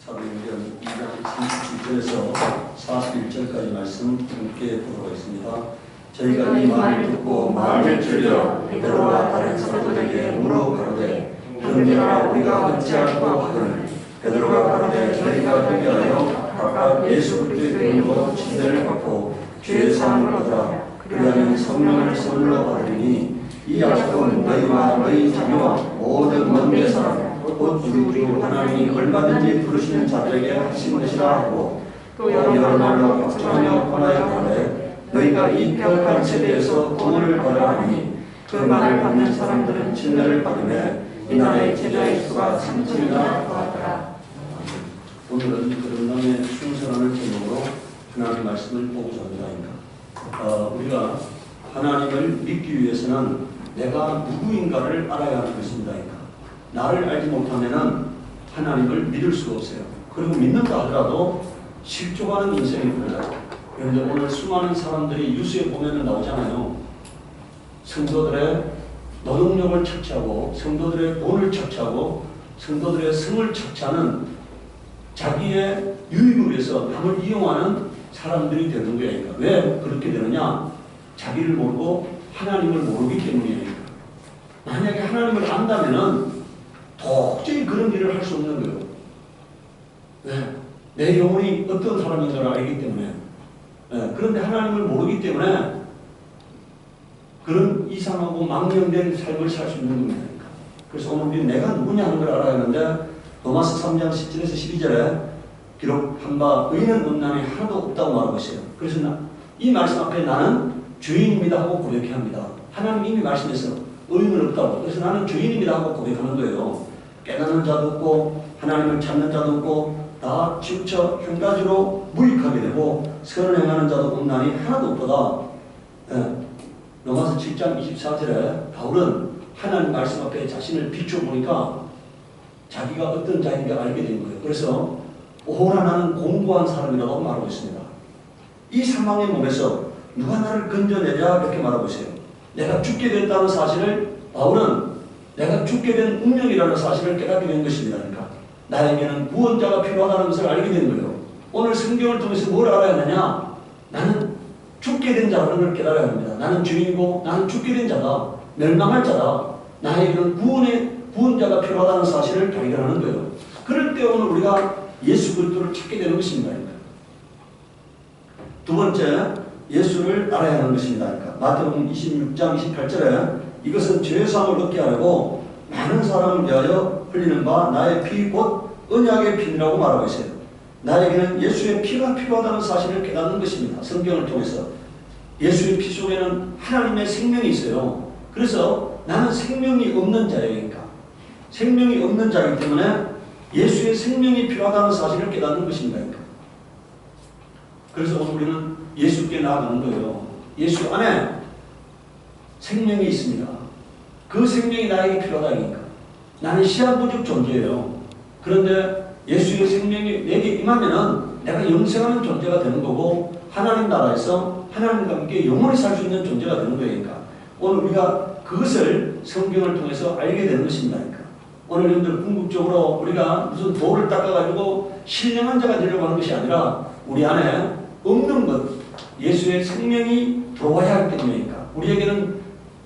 사도행전 2장 37절에서 41절까지 말씀 함께 보도록 하겠습니다. 저희가 이 말을 듣고 마음에 들려 베드로와 다른 사도들에게 물어 가로되 형제들아 우리가 어찌하고 하거늘 베드로가 가로되 저희가 회개하여 각각 예수 그리스도의 이름으로 침례를 받고 죄 사함을 얻으라. 그리하면 성령을 선물로 받으리니 이 약속은 너희와 너희 자녀와 모든 먼 사람 곧 우리 주 하나님이 얼마든지 부르시는 자들에게 하신 것이라 하고 또 여러 말로 걱정하며 권하여 가되 너희가 이 폐역한 세대에서 구원을 받으라 하니 그 말을 받는 사람들은 침례를 받으며 이날의 제자의 수가 3,000이나 더하더라. 오늘은 그런남의 순서라는 제목으로 하나님의 말씀을 보고자 합니다. 우리가 하나님을 믿기 위해서는 내가 누구인가를 알아야 하는 것입니다. 나를 알지 못하면 하나님을 믿을 수가 없어요. 그리고 믿는다 하더라도 실족하는 인생입니다. 그런데 오늘 수많은 사람들이 뉴스에 보면 나오잖아요. 성도들의 노동력을 착취하고 성도들의 돈을 착취하고 성도들의 성을 착취하는 자기의 유익을 위해서 남을 이용하는 사람들이 되는 거예요. 왜 그렇게 되느냐? 자기를 모르고 하나님을 모르기 때문이에요. 만약에 하나님을 안다면은 도저히 그런 일을 할 수 없는 거예요. 네. 내 영혼이 어떤 사람인가를 알기 때문에. 네. 그런데 하나님을 모르기 때문에 그런 이상하고 망령된 삶을 살 수 있는 겁니다. 그래서 오늘 우리는 내가 누구냐 하는 걸 알아야 하는데 로마서 3장 10절에서 12절에 기록한 바 의인은 없나니 하나도 없다고 말하고 있어요. 그래서 이 말씀 앞에 나는 주인입니다 하고 고백해야 합니다. 하나님 이미 말씀해서 의인은 없다고. 그래서 나는 주인입니다 하고 고백하는 거예요. 깨닫는 자도 없고 하나님을 찾는 자도 없고 다 지쳐 한 가지로 무익하게 되고 선을 행하는 자도 없나니 하나도 없도다. 네. 로마서 7장 24절에 바울은 하나님 말씀 앞에 자신을 비춰보니까 자기가 어떤 자인가 알게 된 거예요. 그래서 오호라 나는 공고한 사람이라고 말하고 있습니다. 이 사망의 몸에서 누가 나를 건져내랴 이렇게 말하고 있어요. 내가 죽게 됐다는 사실을 바울은 내가 죽게 된 운명이라는 사실을 깨닫게 된 것입니다. 그러니까 나에게는 구원자가 필요하다는 것을 알게 된 거예요. 오늘 성경을 통해서 뭘 알아야 하느냐? 나는 죽게 된 자라는 걸 깨달아야 합니다. 나는 주인이고 나는 죽게 된 자다. 멸망할 자다. 나에게는 구원자가 필요하다는 사실을 발견하는 거예요. 그럴 때 오늘 우리가 예수 그리스도를 찾게 되는 것입니다. 그러니까. 두 번째, 예수를 알아야 하는 것입니다. 그러니까 마태복음 26장 28절에 이것은 죄사함을 얻게 하려고 많은 사람을 위하여 흘리는 바 나의 피 곧 언약의 피라고 말하고 있어요. 나에게는 예수의 피가 필요하다는 사실을 깨닫는 것입니다. 성경을 통해서. 예수의 피 속에는 하나님의 생명이 있어요. 그래서 나는 생명이 없는 자이니까. 생명이 없는 자이기 때문에 예수의 생명이 필요하다는 사실을 깨닫는 것입니다. 그래서 오늘 우리는 예수께 나아가는 거예요. 예수 안에 생명이 있습니다. 그 생명이 나에게 필요하다니까. 나는 시한부적 존재예요. 그런데 예수의 생명이 내게 임하면은 내가 영생하는 존재가 되는 거고 하나님 나라에서 하나님과 함께 영원히 살 수 있는 존재가 되는 거니까. 오늘 우리가 그것을 성경을 통해서 알게 되는 것입니다. 오늘 여러분들 궁극적으로 우리가 무슨 돌을 닦아가지고 신령한 자가 되려고 하는 것이 아니라 우리 안에 없는 것, 예수의 생명이 들어와야 하기 때문이니까. 우리에게는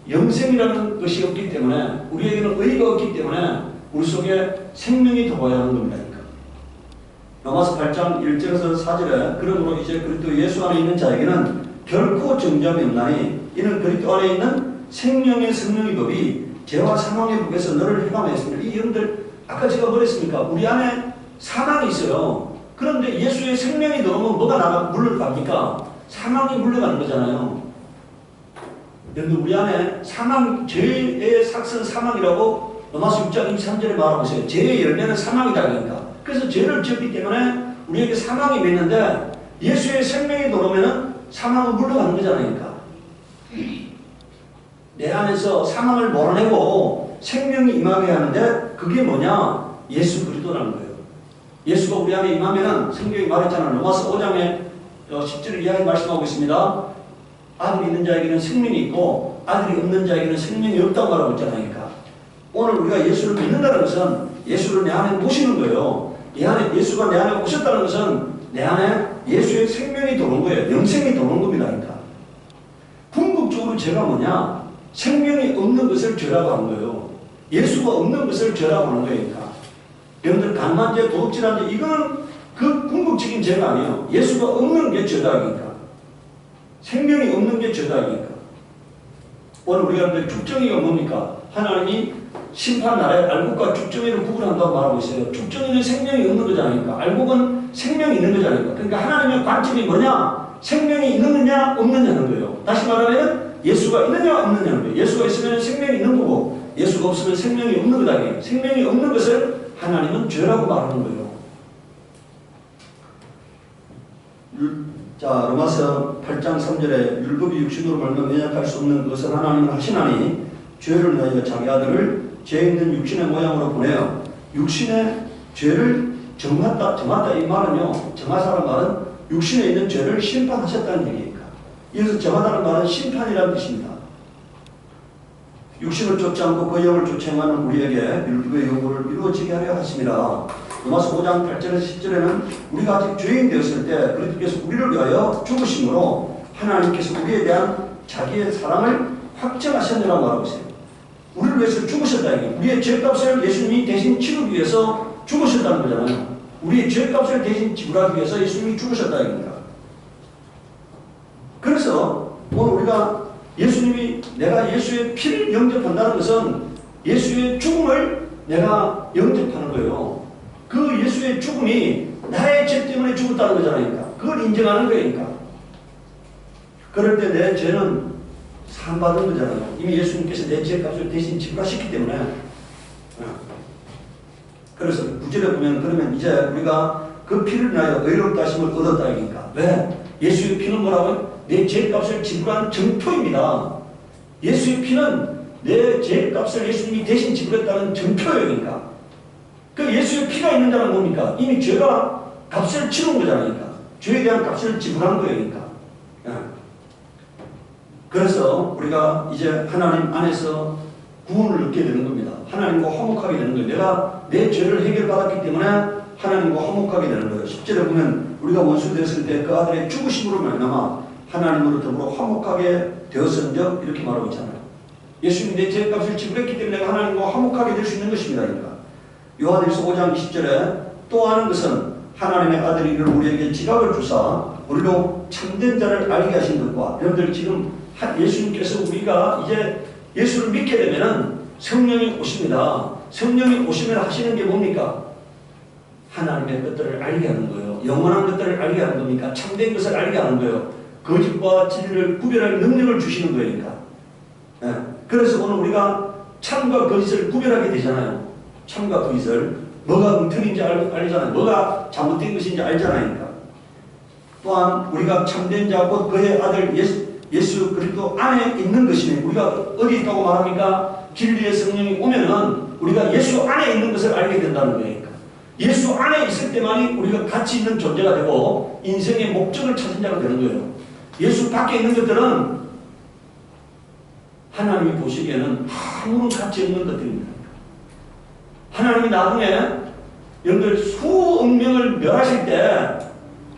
영생이라는 것이 없기 때문에, 우리에게는 의가 없기 때문에 우리 속에 생명이 들어와야 하는 겁니다. 로마서 8장 1절에서 4절에 그러므로 이제 그리스도 예수 안에 있는 자에게는 결코 정죄함이 없나니 이는 그리스도 안에 있는 생명의 성령의 법이 죄와 사망의 법에서 너를 해방했습니다. 이 여러분들 아까 제가 뭐랬습니까? 우리 안에 사망이 있어요. 그런데 예수의 생명이 들어오면 뭐가 물러갑니까? 사망이 물러가는 거잖아요. 여러분들 우리 안에 사망, 죄의 삭선 사망이라고 로마서 6장 23절에 말하고 있어요. 죄의 열매는 사망이다 그러니까. 그래서 죄를 지었기 때문에 우리에게 사망이 맺는데 예수의 생명이 들어오면 사망은 물러가는 거잖아요. 그러니까. 내 안에서 사망을 몰아내고 생명이 임하게 하는데 그게 뭐냐? 예수 그리스도라는 거예요. 예수가 우리 안에 임하면은 성경이 말했잖아요. 로마서 5장에 10절을 이하에 말씀하고 있습니다. 아들이 있는 자에게는 생명이 있고 아들이 없는 자에게는 생명이 없다고 말하고 있잖아요. 그러니까 오늘 우리가 예수를 믿는다는 것은 예수를 내 안에 모시는 거예요. 내 안에 예수가 내 안에 오셨다는 것은 내 안에 예수의 생명이 도는 거예요. 영생이 도는 겁니다. 그러니까 궁극적으로 죄가 뭐냐? 생명이 없는 것을 죄라고 하는 거예요. 예수가 없는 것을 죄라고 하는 거예요. 그러니까 여러분들 간만죄, 도둑질한 죄 이거는 그 궁극적인 죄가 아니에요. 예수가 없는 게 죄다. 그러니까 생명이 없는 게 죄다. 그러니까 오늘 우리가 죽정이가 뭡니까? 하나님이 심판날에 알곡과 죽정이를 구분한다고 말하고 있어요. 죽정이는 생명이 없는 거잖아요. 알곡은 생명이 있는 거잖아요. 그러니까 하나님의 관점이 뭐냐? 생명이 있느냐 없느냐는 거예요. 다시 말하면 예수가 있느냐 없느냐는 거예요. 예수가 있으면 생명이 있는 거고 예수가 없으면 생명이 없는 거다. 생명이 없는 것을 하나님은 죄라고 말하는 거예요. 자, 로마서 8장 3절에 율법이 육신으로 말면 연약할 수 없는 것을 하나님은 하시나니 죄를 내어 자기 아들을 죄 있는 육신의 모양으로 보내어 육신의 죄를 정하다 이 말은요, 정하사라는 말은 육신에 있는 죄를 심판하셨다는 얘기니까. 여기서 정하다는 말은 심판이라는 뜻입니다. 육신을 쫓지 않고 그 영을 쫓아 행하는 우리에게 율법의 요구를 이루어지게 하려 하심이라. 로마서 5장 8절에서 10절에는 우리가 아직 죄인 되었을 때 그리스도께서 우리를 위하여 죽으심으로 하나님께서 우리에 대한 자기의 사랑을 확증하셨느라고 말하고 있어요. 우리를 위해서 죽으셨다. 우리의 죄값을 예수님이 대신 치르기 위해서 죽으셨다는 거잖아요. 우리의 죄값을 대신 지불하기 위해서 예수님이 죽으셨다. 이겁니다. 그래서 오늘 우리가 예수님이 내가 예수의 피를 영접한다는 것은 예수의 죽음을 내가 영접하는 거예요. 그 예수의 죽음이 나의 죄 때문에 죽었다는 거잖아요. 그걸 인정하는 거니까. 그럴 때 내 죄는 사함받은 거잖아요. 이미 예수님께서 내 죄값을 대신 지불하셨기 때문에. 그래서 9절에 보면 그러면 이제 우리가 그 피를 인하여 의롭다 하심을 얻었다. 그러니까. 왜? 예수의 피는 뭐라고요? 내 죄값을 지불한 증표입니다. 예수의 피는 내 죄값을 예수님이 대신 지불했다는 증표예요. 그러니까. 그 예수의 피가 있는 자는 뭡니까? 이미 죄가 값을 치른 거잖아요. 그러니까. 죄에 대한 값을 지불한 거예요. 그러니까. 그래서 우리가 이제 하나님 안에서 구원을 얻게 되는 겁니다. 하나님과 화목하게 되는 거예요. 내가 내 죄를 해결받았기 때문에 하나님과 화목하게 되는 거예요. 10절에 보면 우리가 원수 되었을 때 그 아들의 죽으심으로 말미암아 하나님으로 더불어 화목하게 되었은즉 이렇게 말하고 있잖아요. 예수님이 내 죄값을 지불했기 때문에 내가 하나님과 화목하게 될 수 있는 것입니다. 그러니까. 요한일서 5장 20절에 또 아는 것은 하나님의 아들이 이를 우리에게 지각을 주사 우리로 참된 자를 알게 하신 것과 여러분들 지금 예수님께서 우리가 이제 예수를 믿게 되면은 성령이 오십니다. 성령이 오시면 하시는 게 뭡니까? 하나님의 것들을 알게 하는 거예요. 영원한 것들을 알게 하는 겁니까? 참된 것을 알게 하는 거예요. 거짓과 진리를 구별할 능력을 주시는 거니까. 네. 그래서 오늘 우리가 참과 거짓을 구별하게 되잖아요. 참과 거짓을 뭐가 엉터리인지 알잖아요. 뭐가 잘못된 것인지 알잖아요. 또한 우리가 참된 자 곧 그의 아들 예수 그리스도 안에 있는 것이니 우리가 어디 있다고 말합니까? 진리의 성령이 오면은 우리가 예수 안에 있는 것을 알게 된다는 거예요. 예수 안에 있을 때만이 우리가 가치 있는 존재가 되고 인생의 목적을 찾은 자가 되는 거예요. 예수 밖에 있는 것들은 하나님이 보시기에는 아무런 가치 없는 것들입니다. 하나님이 나중에 여러분들 수억 명을 멸하실 때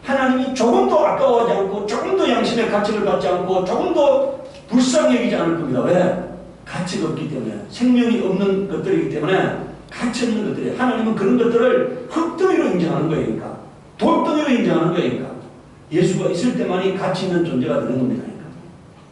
하나님이 조금도 아까워하지 않고 조금도 양심의 가치를 받지 않고 조금도 불쌍히 여기지 않을 겁니다. 왜? 가치가 없기 때문에. 생명이 없는 것들이기 때문에 가치 없는 것들이에요. 하나님은 그런 것들을 흙덩이로 인정하는 거예요. 그러니까. 돌덩이로 인정하는 거예요. 그러니까. 예수가 있을 때만이 가치 있는 존재가 되는 겁니다. 그러니까.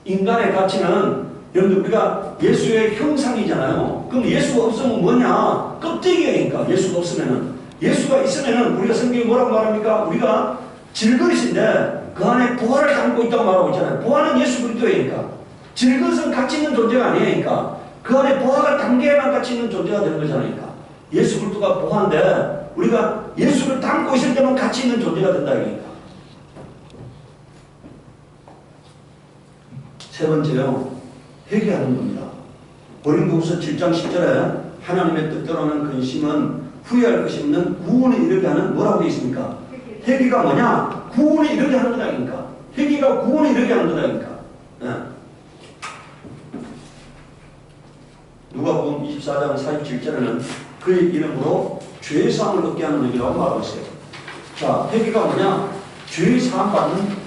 인간의 가치는 여러분들 우리가 예수의 형상이잖아요. 그럼 예수가 없으면 뭐냐? 껍데기니까 예수가 없으면은. 예수가 있으면은 우리가 성경이 뭐라고 말합니까? 우리가 질그릇인데 그 안에 부활을 담고 있다고 말하고 있잖아요. 부활은 예수 그리스도이니까. 질그릇은 가치 있는 존재가 아니니까. 그 안에 부활을 담겨야만 가치 있는 존재가 되는 거잖아요. 예수 그리스도가 부활인데 우리가 예수를 담고 있을 때만 가치 있는 존재가 된다. 그러니까. 세 번째요. 회개하는 겁니다. 고린도후서 7장 10절에 하나님의 뜻대로는 근심은 후회할 것이 없는 구원에 이르게 하는 뭐라고 되어 있습니까? 회개가 뭐냐? 구원에 이르게 하는 거다니까. 회개가 구원에 이르게 하는 거다니까. 네. 누가복음 24장 47절에는 그의 이름으로 죄의 사함을 얻게 하는 얘기라고 말하고 있어요. 자, 회개가 뭐냐? 죄의 사함 받는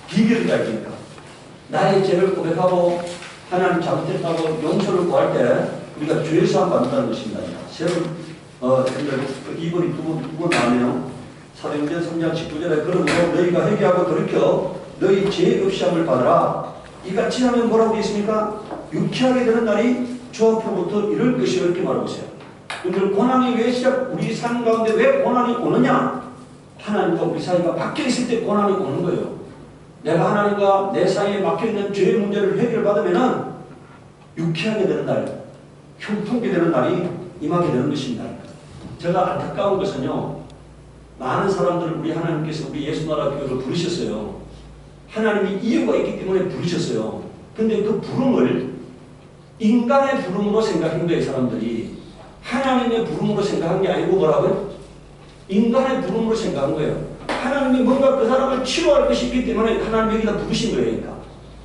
비결이다 이니까. 나의 죄를 고백하고 하나님 잘못했다고 용서를 구할 때 우리가 죄의 사함 받는다는 것입니다. 새로운 이번이 두번 나오네요. 사도행전 3장 19절에 그러므로 너희가 회개하고 돌이켜 너희 죄 없이 함을 받으라. 이같이 하면 뭐라고 되어 있습니까? 유쾌하게 되는 날이 주 앞으로부터 이럴 것이 이렇게 말하고 있어요. 오늘 고난이 왜 우리 삶 가운데 왜 고난이 오느냐? 하나님과 우리 사이가 막혀있을 때 고난이 오는 거예요. 내가 하나님과 내 사이에 막혀있는 죄의 문제를 해결받으면 유쾌하게 되는 날, 형통하게 되는 날이 임하게 되는 것입니다. 제가 안타까운 것은요, 많은 사람들을 우리 하나님께서 우리 예수나라 교회로 부르셨어요. 하나님이 이유가 있기 때문에 부르셨어요. 근데 그 부름을 인간의 부름으로 생각한 거예요, 사람들이. 하나님의 부름으로 생각한 게 아니고 뭐라고요? 인간의 부름으로 생각한 거예요. 하나님이 뭔가 그 사람을 치료할 것이 있기 때문에 하나님 여기다 부르신 거예요. 그러니까.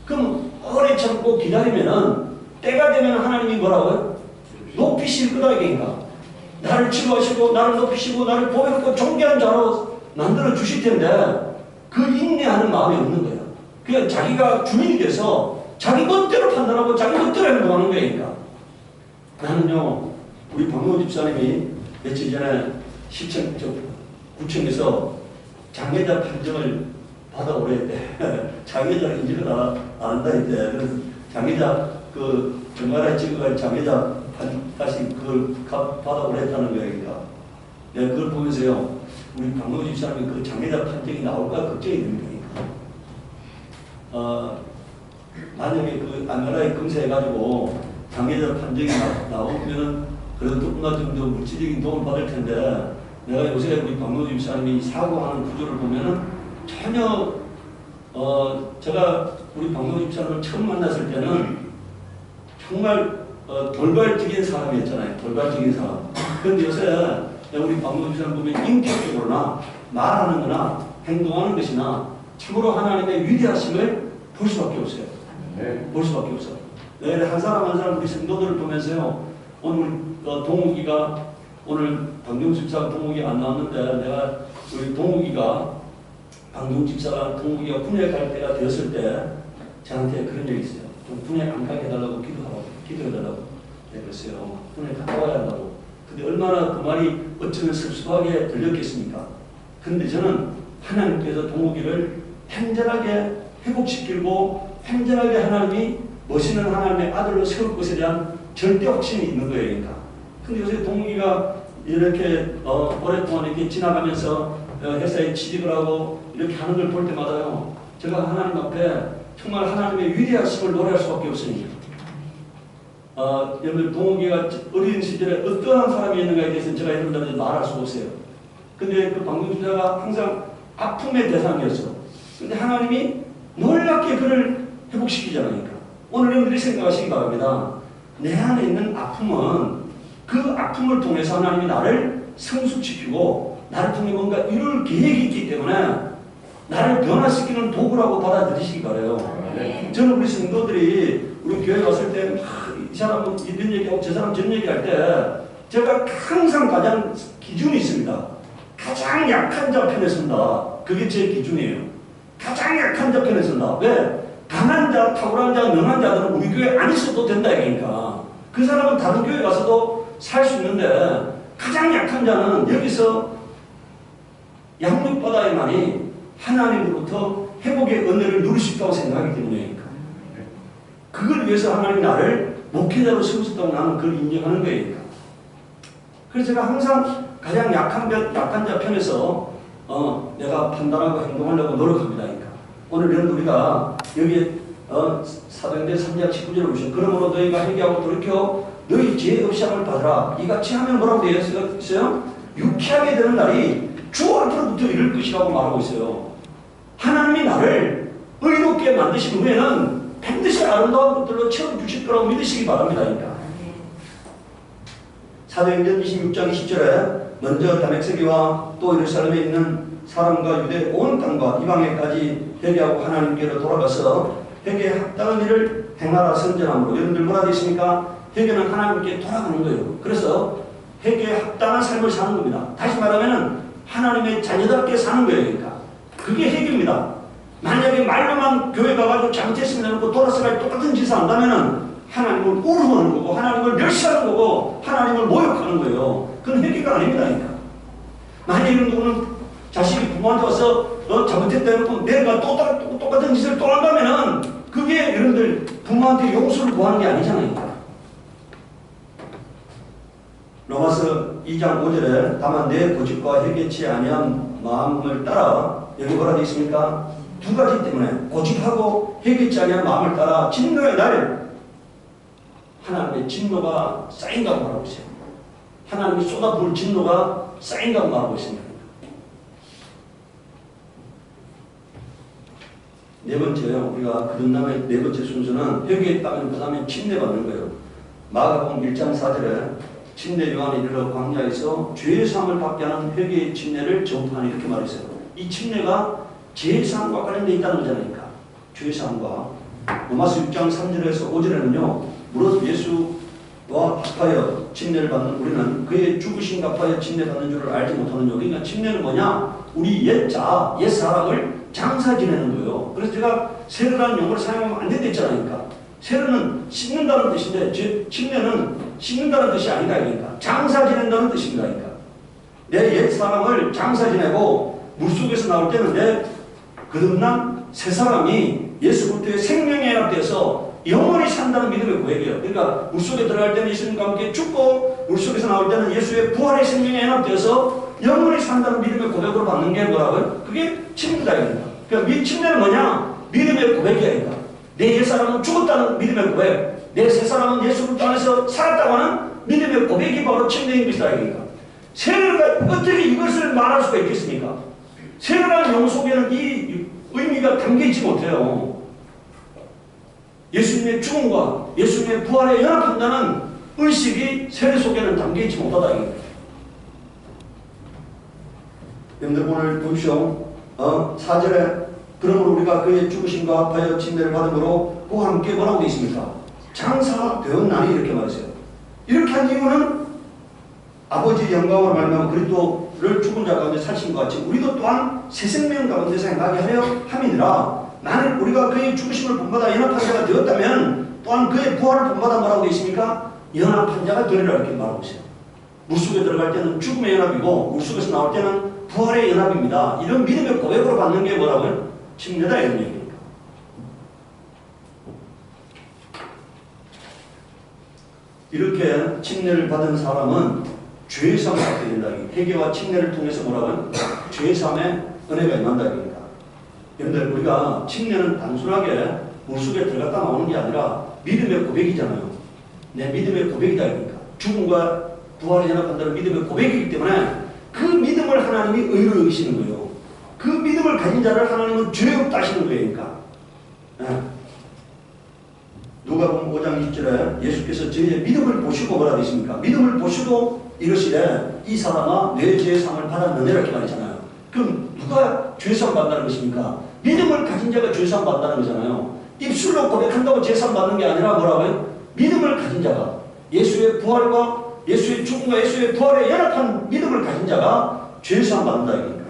그럼 오래 참고 기다리면은 때가 되면 하나님이 뭐라고요? 높이실 거다 이게니까. 나를 치료하시고 나를 높이시고 나를 보배롭고 존귀한 자로 만들어 주실 텐데 그 인내하는 마음이 없는 거예요. 그냥 자기가 주인이 돼서 자기 멋대로 판단하고 자기 멋대로 행동하는 거예요. 그러니까. 나는요, 우리 박노 집사님이 며칠 전에 구청에서 장애자 판정을 받아오래 했대. 장애자를 인지를 안 한다 했대. 그래서 장애자 정말에 찍어갈 장애자 다시 그걸 받아오래 했다는 거예요. 그러니까. 네, 그걸 보면서요, 우리 박노 집사님이 그 장애자 판정이 나올까 걱정이 됩니다. 만약에 그 안가라에 검사해가지고 장애자 판정이 나오면은 그래도 조금만 좀 더 물질적인 도움을 받을 텐데 내가 요새 우리 박노 집사님이 사고하는 구조를 보면은 전혀 제가 우리 박노 집사님을 처음 만났을 때는 정말 돌발적인 사람이었잖아요. 돌발적인 사람. 그런데 요새 우리 박노 집사님 보면 인격적으로나 말하는 거나 행동하는 것이나 참으로 하나님의 위대하심을 볼 수밖에 없어요. 볼 수밖에 없어요. 네, 한 사람 한 사람 우리 성도들을 보면서요. 오늘 동욱이가 오늘 박용 집사가 동욱이 안 나왔는데 내가 우리 동욱이가 박용 집사가 동욱이가 군에 갈 때가 되었을 때 저한테 그런 적이 있어요. 좀 군에 안 가게 해달라고 기도해달라고 그랬어요. 군에 갔다 와야 한다고. 근데 얼마나 그 말이 어쩌면 섭섭하게 들렸겠습니까? 근데 저는 하나님께서 동욱이를 현전하게 회복시키고 현전하게 하나님이 멋있는 하나님의 아들로 세울 것에 대한 절대 확신이 있는 거예요. 그러니까. 근데 요새 동욱이가 이렇게 오랫동안 이렇게 지나가면서 회사에 취직을 하고 이렇게 하는 걸 볼 때마다요, 제가 하나님 앞에 정말 하나님의 위대하심을 노래할 수밖에 없으니 여러분 동욱이가 어린 시절에 어떠한 사람이었는가에 대해서는 제가 여러분들한테 말할 수가 없어요. 근데 그 방송주자가 항상 아픔의 대상이었어. 근데 하나님이 놀랍게 그를 회복시키잖아요. 그러니까. 오늘 여러분들이 생각하시기 바랍니다. 내 안에 있는 아픔은 그 아픔을 통해서 하나님이 나를 성숙시키고 나를 통해 뭔가 이룰 계획이 있기 때문에 나를 변화시키는 도구라고 받아들이시기 바라요. 저는 우리 성도들이 우리 교회 왔을 때 이 사람은 이런 얘기하고 저 사람 저런 얘기할 때 제가 항상 가장 기준이 있습니다. 가장 약한 자 편에 선다. 그게 제 기준이에요. 가장 약한 자 편에 선다. 왜? 강한 자, 탁월한 자, 능한 자들은 우리 교회에 안 있어도 된다 그러니까. 그 사람은 다른 교회 가서도 살 수 있는데 가장 약한 자는 여기서 양육받아야만이 하나님으로부터 회복의 은혜를 누릴 수 있다고 생각하기 때문이니까. 그걸 위해서 하나님 나를 목회자로 세우셨다고 나는 그걸 인정하는 거예요. 그래서 제가 항상 가장 약한 자 편에서 내가 판단하고 행동하려고 노력합니다. 그러니까. 오늘 이런 우리가 여기에 사도행전 3장 19절을 보시면 그러므로 너희가 회개하고 돌이켜 너희 죄 없이 함을 받으라. 이같이 하면 뭐라고 되어 있어요? 유쾌하게 되는 날이 주 앞으로부터 이럴 것이라고 말하고 있어요. 하나님이 나를 의롭게 만드신 후에는 반드시 아름다운 것들로 채워주실 거라고 믿으시기 바랍니다. 그러니까. 사도행전 26장 20절에 먼저 다메섹이와 또 예루살렘에 있는 사람과 유대 온 땅과 이방에까지 회개하고 하나님께로 돌아가서 회개에 합당한 일을 행하라 선전함으로. 여러분들 뭐라 되어 있습니까? 회개는 하나님께 돌아가는 거예요. 그래서 회개에 합당한 삶을 사는 겁니다. 다시 말하면 하나님의 자녀답게 사는 거예요. 그러니까 그게 회개입니다. 만약에 말로만 교회 가가지고 잘못했으면 해놓고 돌아서가 똑같은 짓을 한다면은 하나님을 우롱하는 거고 하나님을 멸시하는 거고 하나님을 모욕하는 거예요. 그건 회개가 아닙니다. 그러니까 만약에 누구는 자식이 부모한테 와서 잘못했다 해놓고 내가 똑같은 짓을 또 한다면은 그게 여러분들 부모한테 용서를 구하는 게 아니잖아요. 로마서 2장 5절에 다만 내 고집과 회개치 아니한 마음을 따라 여기 뭐라 되어 있습니까? 두 가지 때문에 고집하고 회개치 아니한 마음을 따라 진노의 날 하나님의 진노가 쌓인다고 말하고 있어요. 하나님이 쏟아부을 진노가 쌓인다고 말하고 있습니다. 네 번째요. 우리가 거듭남의 네 번째 순서는 회개했다면 그 다음에 침례받는 거예요. 마가복음 1장 4절에 침례 요한이 이르러 광야에서 죄의 사함을 받게 하는 회개의 침례를 전파하니 이렇게 말했어요. 이 침례가 죄의 사함과 관련되어 있다는 거잖아요. 죄의 사함과. 로마서 6장 3절에서 5절에는요. 무릇 예수와 합하여 침례를 받는 우리는 그의 죽으심과 합하여 침례받는 줄을 알지 못하느냐. 그러니까 침례는 뭐냐? 우리 옛자, 옛사람을 장사 지내는 거예요. 그래서 제가 세르라는 용어를 사용하면 안 된다 했잖아요. 그러니까 세르는 씻는다는 뜻인데 침례는 씻는다는 뜻이 아니다. 그러니까 장사 지낸다는 뜻입니다. 그러니까 내 옛사람을 장사 지내고 물속에서 나올 때는 내 거듭난 새사람이 예수 그리스도의 생명에 연합되어서 영원히 산다는 믿음의 고백이에요. 그러니까 물속에 들어갈 때는 예수님과 함께 죽고 물속에서 나올 때는 예수의 부활의 생명에 연합되어서 영원히 산다는 믿음의 고백으로 받는 게 뭐라고요? 그게 침례다. 그러니까 침례는 뭐냐? 믿음의 고백이야. 내 옛사람은 죽었다는 믿음의 고백, 내 새사람은 예수 그리스도 안에서 살았다고 하는 믿음의 고백이 바로 침례인 것이다. 세례가 어떻게 이것을 말할 수가 있겠습니까? 세례라는 용어 속에는 이 의미가 담겨있지 못해요. 예수님의 죽음과 예수님의 부활에 연합한다는 의식이 세례 속에는 담겨있지 못하다. 여러분들 오늘 보십시오. 4절에 그러므로 우리가 그의 죽으심과 합하여 침례를 받음으로 그와 함께 뭐라고 되어 있습니까? 장사되었나니 이렇게 말했어요. 이렇게 한 이유는 아버지의 영광으로 말미암아 그리스도를 죽은 자 가운데 살신 것 같이 우리도 또한 새 생명 가운데서 행하게 하려 함이니라. 만일 우리가 그의 죽으심을 본받아 연합한 자가 되었다면 또한 그의 부활을 본받아 뭐라고 되어 있습니까? 연합한 자가 되리라 이렇게 말하고 있어요. 물속에 들어갈 때는 죽음의 연합이고 물속에서 나올 때는 부활의 연합입니다. 이런 믿음의 고백으로 받는 게 뭐라고요? 침례다 이런 얘기입니다. 이렇게 침례를 받은 사람은 죄사함을 받게 된다. 회개와 침례를 통해서 뭐라고요? 죄사함의 은혜가 임한다. 여러분들 우리가 침례는 단순하게 물속에 들어갔다 나오는 게 아니라 믿음의 고백이잖아요. 내 믿음의 고백이다. 죽음과 부활에 연합한다는 믿음의 고백이기 때문에 그 믿음을 하나님이 의로 여기시는 거예요. 그 믿음을 가진 자를 하나님은 죄 없다 하시는 거예요. 그러니까 누가복음 5장 20절에 예수께서 저희의 믿음을 보시고 뭐라 되십니까? 믿음을 보시고 이러시되 이 사람아 내 죄의 상을 받았느냐 이렇게 말했잖아요. 그럼 누가 죄상 받는다는 것입니까? 믿음을 가진 자가 죄상 받는다는 거잖아요. 입술로 고백한다고 죄상 받는 게 아니라 뭐라고요? 믿음을 가진 자가 예수의 부활과 예수의 죽음과 예수의 부활에 연합한 믿음을 가진 자가 죄상 받는다 이겁니다.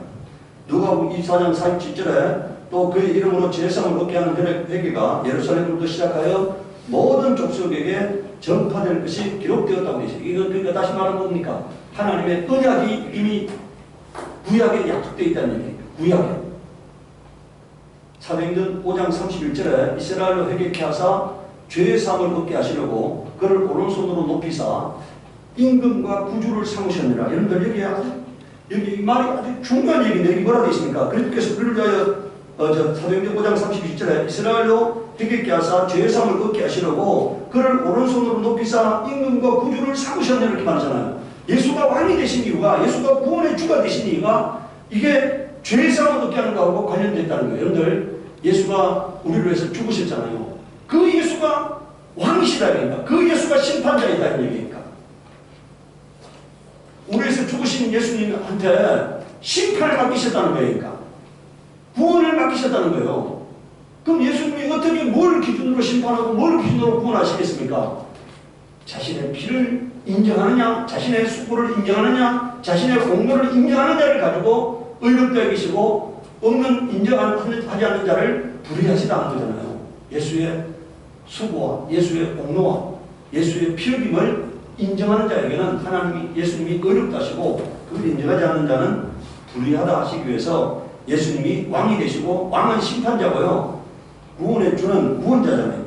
누가복음 24장 47절에 또 그의 이름으로 죄상을 얻게 하는 회개가 예루살렘으로부터 시작하여 모든 족속에게 전파될 것이 기록되었다고 되어 있어요. 이건 그러니까 다시 말하면 뭡니까? 하나님의 언약이 이미 구약에 약속되어 있다는 얘기입니다. 구약에. 사도행전 5장 31절에 이스라엘로 회개케 하사 죄의 사함을 얻게 하시려고 그를 오른손으로 높이사 임금과 구주를 삼으셨느라. 여러분들 여기 말이 아주 중요한 얘기인데 여기 뭐라 되어 있습니까? 그리스도께서 그를 위하여 사도행전 5장 32절에 이스라엘로 회개케 하사 죄의 사함을 얻게 하시려고 그를 오른손으로 높이사 임금과 구주를 삼으셨느라 이렇게 말하잖아요. 예수가 왕이 되신 이유가 예수가 구원의 주가 되신 이유가 이게 죄의 사함을 얻게 하는 것하고 관련됐다는 거예요. 여러분들 예수가 우리를 위해서 죽으셨잖아요. 그 예수가 왕이시다 그러니까 그 예수가 심판자이다 이런 얘기니까 우리에서 죽으신 예수님한테 심판을 맡기셨다는 거예요. 그러니까 구원을 맡기셨다는 거예요. 그럼 예수님이 어떻게 뭘 기준으로 심판하고 뭘 기준으로 구원하시겠습니까? 자신의 피를 인정하느냐, 자신의 수고를 인정하느냐, 자신의 공로를 인정하는 자를 가지고 의롭다 여기시고 없는 인정하지 않는 자를 불의하시다는 거잖아요. 예수의 수고와 예수의 공로와 예수의 피 흘림을 인정하는 자에게는 하나님이 예수님이 의롭다 하시고 그걸 인정하지 않는 자는 불의하다 하시기 위해서 예수님이 왕이 되시고 왕은 심판자고요. 구원해 주는 구원자잖아요.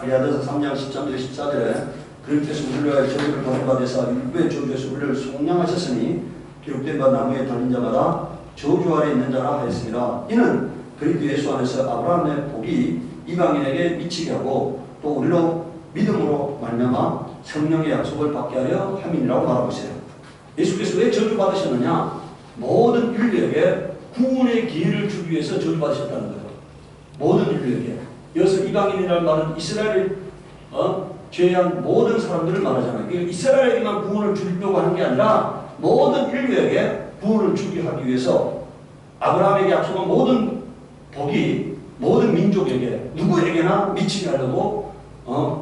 가랴서서 3장 13절 14절에 그리스도께서 우리를 위하여 저주를 받은 바 되사 율법의 저주에서 우리를 속량하셨으니 기록된 바 나무에 달린 자마다 저주 아래 있는 자라 하였습니다. 이는 그리스도 예수 안에서 아브라함의 복이 이방인에게 미치게 하고 또 우리로 믿음으로 말미암아 성령의 약속을 받게 하려 함이라고 말하고 있어요. 예수께서 왜 저주 받으셨느냐? 모든 인류에게 구원의 기회를 주기 위해서 저주 받으셨다는 거예요. 모든 인류에게. 여기서 이방인이라는 말은 이스라엘 죄한 모든 사람들을 말하잖아요. 이스라엘에게만 구원을 주려고 하는 게 아니라 모든 인류에게 구원을 주기 하기 위해서 아브라함에게 약속한 모든 복이 모든 민족에게 누구에게나 미치게 하려고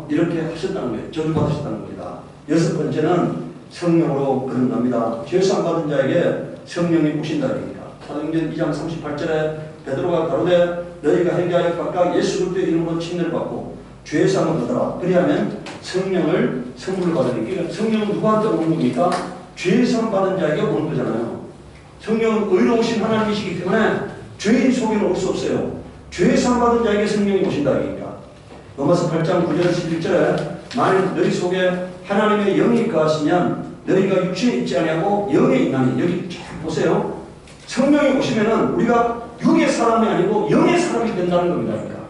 이렇게 하셨다는 거예요. 저주 받으셨다는 겁니다. 여섯 번째는 성령으로 거듭납니다. 죄상 받은 자에게 성령이 오신다 얘기입니다. 사도행전 2장 38절에 베드로가 가로되 너희가 행하여 각각 예수 그리스도의 이름으로 침례를 받고 죄상을 받으라. 그리하면 성령을 선물을 받으니까 성령은 누구한테 오는 겁니까? 죄상 받은 자에게 오는 거잖아요. 성령은 의로우신 하나님이시기 때문에 죄인 속에는 올 수 없어요. 죄상 받은 자에게 성령이 오신다 얘기입니다. 로마서 8장 9절 11절에 만일 너희 속에 하나님의 영이 거하시면 너희가 육체에 있지 아니하고 영에 있나니. 여기 쫙 보세요. 성령이 오시면은 우리가 육의 사람이 아니고 영의 사람이 된다는 겁니다. 그러니까.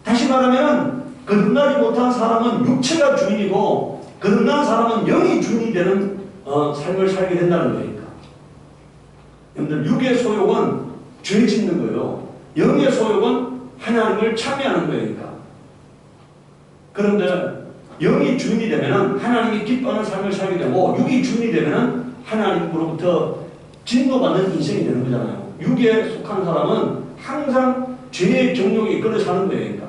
다시 말하면 거듭나지 못한 사람은 육체가 주인이고 거듭난 사람은 영이 주인이 되는 삶을 살게 된다는 거니까. 여러분들 육의 소욕은 죄 짓는 거예요. 영의 소욕은 하나님을 참여하는 거예요. 그러니까. 그런데 영이 주인이 되면 하나님이 기뻐하는 삶을 살게 되고 육이 주인이 되면 하나님으로부터 진노받는 인생이 되는 거잖아요. 육에 속한 사람은 항상 죄의 정욕에 이끌려 사는 거예요. 그러니까.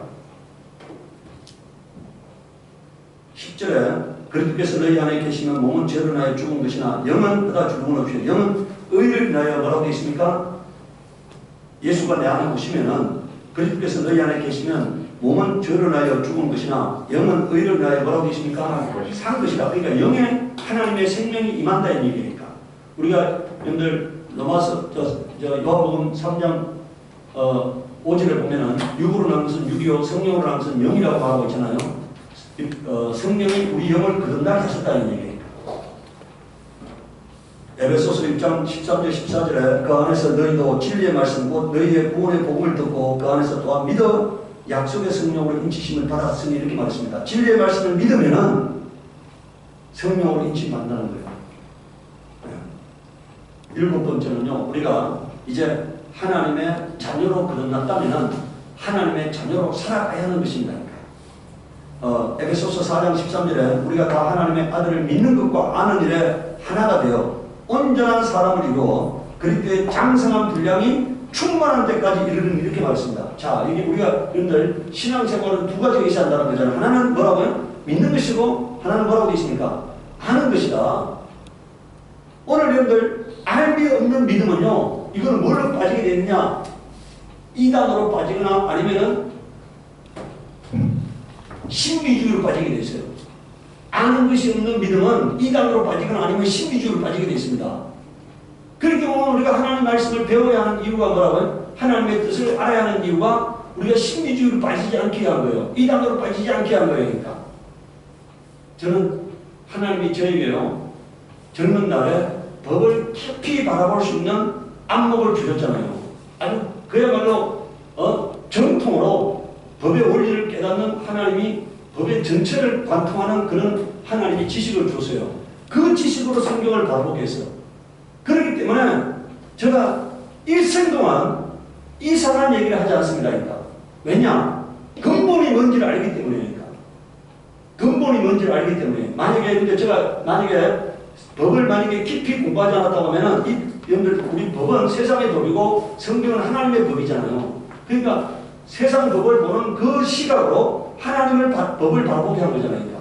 10절에 그리스도께서 너희 안에 계시면 몸은 죄를 인하여 죽은 것이나 영은 그다 죽음은 없이 영은 의를 인하여 뭐라고 되어 있습니까? 예수가 내 안에 오시면은 그리스도께서 너희 안에 계시면 몸은 죄를 인하여 죽은 것이나 영은 의를 인하여 뭐라고 되어 있습니까? 산 것이다. 그러니까 영에 하나님의 생명이 임한다 이 얘기니까. 우리가 여러분들 로마서 요한복음 3장 5절에 보면은 육으로 나온 것은 육이요 성령으로 나온 것은 영이라고 말하고 있잖아요. 성령이 우리 영을 거듭나게 하셨다는 얘기예요. 에베소서 1장 13절 14절에 그 안에서 너희도 진리의 말씀 곧 너희의 구원의 복음을 듣고 그 안에서 또한 믿어 약속의 성령으로 인치심을 받았으니 이렇게 말했습니다. 진리의 말씀을 믿으면은 성령으로 인치받는다는 거예요. 일곱 번째는요, 우리가 이제 하나님의 자녀로 거듭났다면 하나님의 자녀로 살아가야 하는 것입니다. 에베소서 4장 13절에 우리가 다 하나님의 아들을 믿는 것과 아는 일에 하나가 되어 온전한 사람을 이루어 그리스도의 장성한 분량이 충만한 데까지 이르는 이렇게 말했습니다. 자, 이게 우리가 여러분들 신앙생활은 두 가지가 있어야 한다는 거잖아요. 하나는 뭐라고요? 믿는 것이고 하나는 뭐라고 되어 있습니까? 아는 것이다. 오늘 여러분들 알미 없는 믿음은요, 이거는 뭘로 빠지게 되느냐? 이단으로 빠지거나 아니면은 신비주의로 빠지게 돼 있어요. 아는 것이 없는 믿음은 이단으로 빠지거나 아니면 신비주의로 빠지게 돼 있습니다. 그렇게 보면 우리가 하나님 말씀을 배워야 하는 이유가 뭐라고요? 하나님의 뜻을 알아야 하는 이유가 우리가 신비주의로 빠지지 않게 한 거예요. 이단으로 빠지지 않게 한 거예요. 그러니까. 저는 하나님이 저에게요, 젊은 날에 법을 깊이 바라볼 수 있는 안목을 주셨잖아요. 아주 그야말로 정통으로 법의 원리를 깨닫는 하나님이 법의 전체를 관통하는 그런 하나님이 지식을 줬어요. 그 지식으로 성경을 바라보게 했어요. 그렇기 때문에 제가 일생 동안 이상한 얘기를 하지 않습니다. 그러니까. 왜냐? 근본이 뭔지를 알기 때문이니까. 근본이 뭔지를 알기 때문에. 만약에 근데 제가 법을 깊이 공부하지 않았다고 하면은 여러분들 우리 법은 세상의 법이고 성경은 하나님의 법이잖아요. 그러니까 세상 법을 보는 그 시각으로 하나님의 법을 바라보게 한 거잖아요. 그러니까.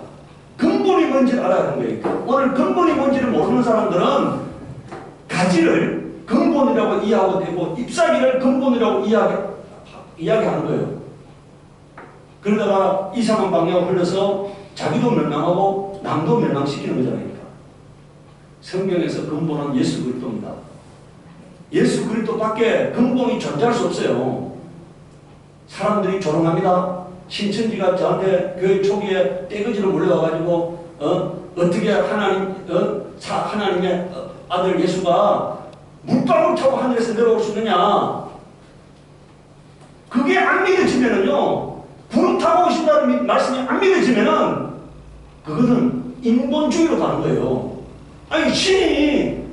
근본이 뭔지를 알아야 하는 거예요. 오늘 근본이 뭔지를 모르는 사람들은 가지를 근본이라고 이해하고 되고 잎사귀를 근본이라고 이야기하는 거예요. 그러다가 이상한 방향으로 흘러서 자기도 멸망하고 남도 멸망시키는 거잖아요. 성경에서 근본은 예수 그리스도입니다. 예수 그리스도밖에 근본이 존재할 수 없어요. 사람들이 조롱합니다. 신천지가 저한테 교회 초기에 떼거지로 몰려와가지고 어떻게 하나님의 아들 예수가 물방울 타고 하늘에서 내려올 수 있느냐. 그게 안 믿어지면은요, 구름 타고 오신다는 말씀이 안 믿어지면은 그것은 인본주의로 가는 거예요. 아니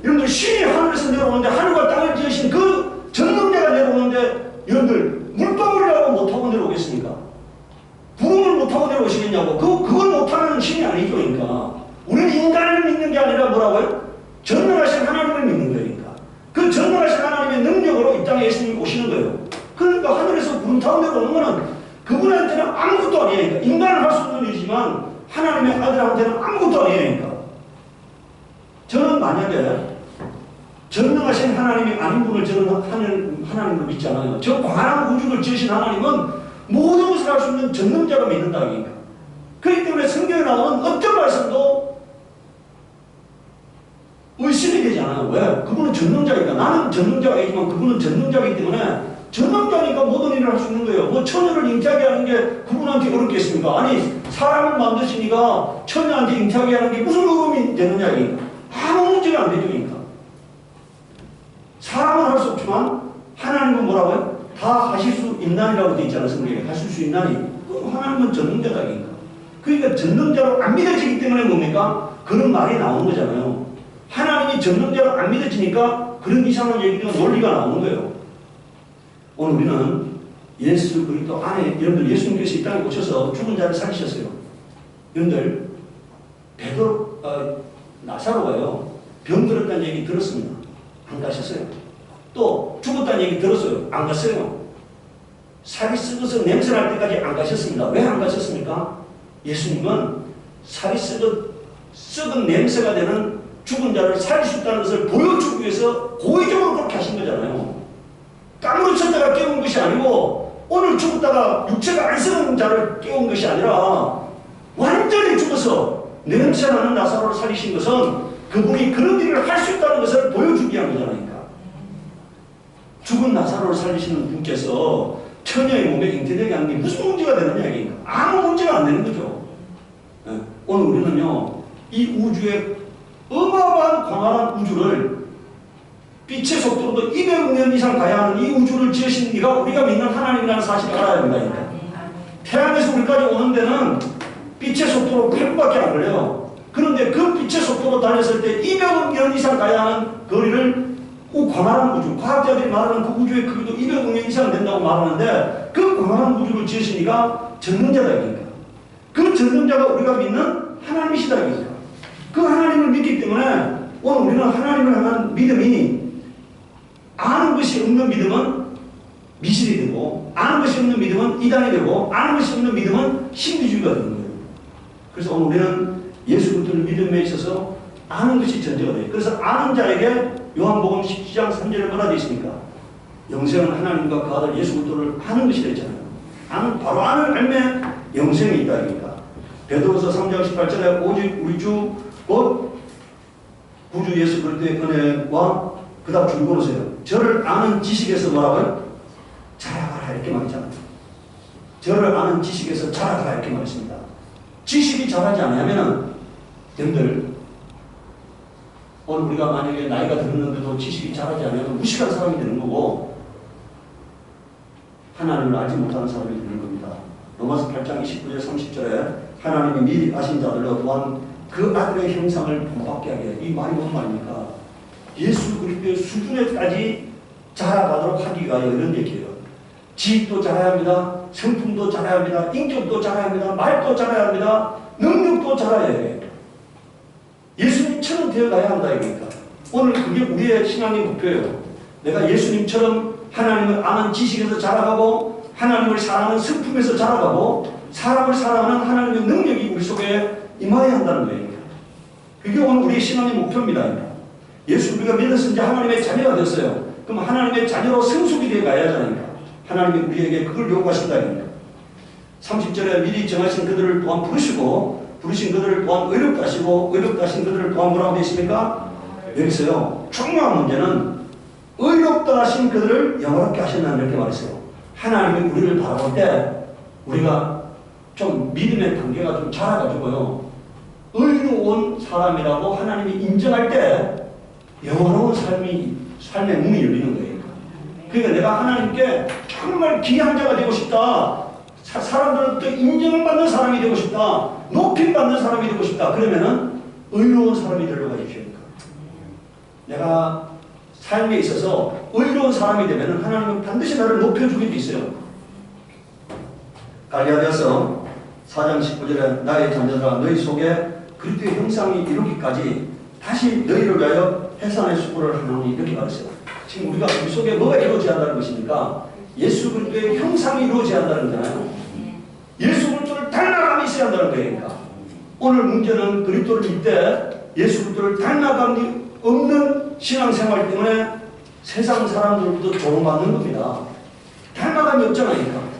여러분들 신이 하늘에서 내려오는데, 하늘과 땅을 지으신 그 전능자가 내려오는데 여러분들 물방울이라고 못하고 내려오겠습니까? 구름을 못하고 내려오시겠냐고. 그걸 못하는 신이 아니죠. 그러니까 우리는 인간을 믿는 게 아니라 뭐라고요? 전능하신 하나님을 믿는 거니까. 그 전능하신 하나님의 능력으로 이 땅에 예수님이 오시는 거예요. 그러니까 하늘에서 구름 타고 내려오는 거는 그분한테는 아무것도 아니에요. 인간은 할 수 없는 일이지만 하나님의 아들한테는 아무것도 아니에요. 저는 만약에 전능하신 하나님이 아닌 분을 저는 하나님으로 믿지 않아요. 저 광활한 우주를 지으신 하나님은 모든 것을 할 수 있는 전능자로 믿는다. 그렇기 때문에 성경에 나오는 어떤 말씀도 의심이 되지 않아요. 왜? 그분은 전능자니까. 나는 전능자가 아니지만 그분은 전능자이기 때문에 전능자니까 모든 일을 할 수 있는 거예요. 뭐 처녀를 잉태하게 하는 게 그분한테 어렵겠습니까? 아니 사람을 만드시니까 처녀한테 잉태하게 하는 게 무슨 의미 되느냐. 아무 문제가 안 되죠. 그러니까. 사람은 할 수 없지만 하나님은 뭐라고요? 다 하실 수 있나니라고 되어 있잖아요. 성경에. 하실 수 있나니. 하나님은 전능자다. 그러니까 전능자로 안 믿어지기 때문에 뭡니까? 그런 말이 나오는 거잖아요. 하나님이 전능자로 안 믿어지니까 그런 이상한 얘기가 논리가 나오는 거예요. 오늘 우리는 예수 그리스도 안에, 여러분들 예수님께서 이 땅에 오셔서 죽은 자를 살리셨어요. 여러분들 나사로가요 병들었다는 얘기 들었습니다. 안 가셨어요. 또 죽었다는 얘기 들었어요. 안 갔어요. 살이 썩어서 냄새날 때까지 안 가셨습니다. 왜 안 가셨습니까? 예수님은 살이 썩은 냄새가 되는 죽은 자를 살릴 수 있다는 것을 보여주기 위해서 고의적으로 그렇게 하신 거잖아요. 까무러쳤다가 깨운 것이 아니고 오늘 죽었다가 육체가 안 썩은 자를 깨운 것이 아니라 완전히 죽어서 냄새나는 나사로를 살리신 것은 그분이 그런 일을 할 수 있다는 것을 보여주기 위한 거잖아요. 죽은 나사로를 살리시는 분께서 처녀의 몸에 잉태되게 하는 게 무슨 문제가 되느냐 이게. 아무 문제가 안 되는 거죠. 오늘 우리는요 이 우주의 어마어마한 광활한 우주를 빛의 속도로도 200억 년 이상 가야 하는 이 우주를 지으신 이가 우리가 믿는 하나님이라는 사실을 알아야 된다니까. 태양에서 우리까지 오는 데는 빛의 속도로 8분밖에 안 걸려요. 그런데 그 빛의 속도로 달렸을 때 200억 년 이상 가야 하는 거리를 광활한 우주, 과학자들이 말하는 그 우주의 크기도 200억 년 이상 된다고 말하는데 그 광활한 우주를 지으신 이가 전능자다. 그 전능자가 우리가 믿는 하나님이시다. 그 하나님을 믿기 때문에 오늘 우리는 하나님을 향한 믿음이, 아는 것이 없는 믿음은 미신이 되고, 아는 것이 없는 믿음은 이단이 되고, 아는 것이 없는 믿음은 신비주의가 되는 거예요. 그래서 오늘 우리는 예수 그리스도를 믿음에 있어서 아는 것이 전제가 돼요. 그래서 아는 자에게 요한복음 17장 3절에 뭐라 되어 있습니까? 영생은 하나님과 그 아들 예수 그리스도를 아는 것이라 했잖아요. 바로 아는 알매 영생이 있다. 베드로서 3장 18절에 오직 우리 주 곧 구주 예수 그리스도의 은혜와 그 다음 줄고 오세요. 저를 아는 지식에서 뭐라고요? 자라가라 이렇게 말했잖아요. 저를 아는 지식에서 자라가라 이렇게 말했습니다. 지식이 자라지 않으면은 여러분들 오늘 우리가 만약에 나이가 들었는데도 지식이 자라지 않으면 무식한 사람이 되는 거고 하나님을 알지 못하는 사람이 되는 겁니다. 로마서 8장 29절 30절에 하나님이 미리 아신 자들로 또한 그 아들의 형상을 본받게 하게. 이 말이 뭔 말입니까? 예수 그리스도의 수준에까지 자라가도록 하기 위하여 이런 얘기예요. 지식도 자라야 합니다. 성품도 자라야 합니다. 인격도 자라야 합니다. 말도 자라야 합니다. 능력도 자라야 해요. 예수님처럼 되어가야 한다 이거니까. 오늘 그게 우리의 신앙의 목표예요. 내가 예수님처럼 하나님을 아는 지식에서 자라가고 하나님을 사랑하는 성품에서 자라가고 사람을 사랑하는 하나님의 능력이 우리 속에 임하여야 한다는 거예요. 그게 오늘 우리의 신앙의 목표입니다. 예수 우리가 믿어서 이제 하나님의 자녀가 됐어요. 그럼 하나님의 자녀로 성숙이 되어 가야 하잖아요. 하나님이 우리에게 그걸 요구하신다니까. 30절에 미리 정하신 그들을 또한 부르시고 부르신 그들을 또한 의롭다 하시고 의롭다 하신 그들을 또한 뭐라고 되어 있습니까? 여기서요. 중요한 문제는 의롭다 하신 그들을 영화롭게 하신다는 이렇게 말했어요. 하나님이 우리를 바라볼 때 우리가 좀 믿음의 단계가 좀 자라가지고요. 의로운 사람이라고 하나님이 인정할 때 영화로운 삶의 문이 열리는 거예요. 그러니까 내가 하나님께 정말 귀한 자가 되고 싶다. 사람들로부터 인정을 받는 사람이 되고 싶다. 높임 받는 사람이 되고 싶다. 그러면은 의로운 사람이 되려고 하십시오. 내가 삶에 있어서 의로운 사람이 되면은 하나님은 반드시 나를 높여주게 돼 있어요. 갈라디아서 4장 19절에 나의 자녀들아 너희 속에 그리스도의 형상이 이루기까지 다시 너희를 위하여 해산의 수고를 하나니 이렇게 말했어요. 지금 우리가 우리 속에 뭐가 이루어져야 한다는 것입니까? 예수 그리스도의 형상이 이루어져야 한다는 거잖아요. 예수 그리스도를 닮아감이 있어야 한다는 거니까. 오늘 문제는 그리스도를 믿되 예수 그리스도를 닮아감이 없는 신앙생활 때문에 세상 사람들로부터 조롱받는 겁니다. 닮아감이 없잖아요.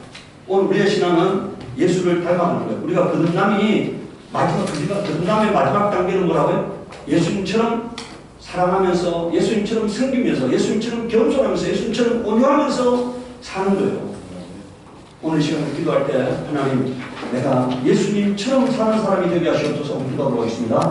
오늘 우리의 신앙은 예수를 닮아가는 거예요. 우리가 거듭남의 마지막 단계는 뭐라고요? 예수님처럼 사랑하면서 예수님처럼 섬기면서 예수님처럼 겸손하면서 예수님처럼 온유하면서 사는 거예요. 오늘 시간에 기도할 때 하나님 내가 예수님처럼 사는 사람이 되게 하시옵소서. 기도하도록 하겠습니다.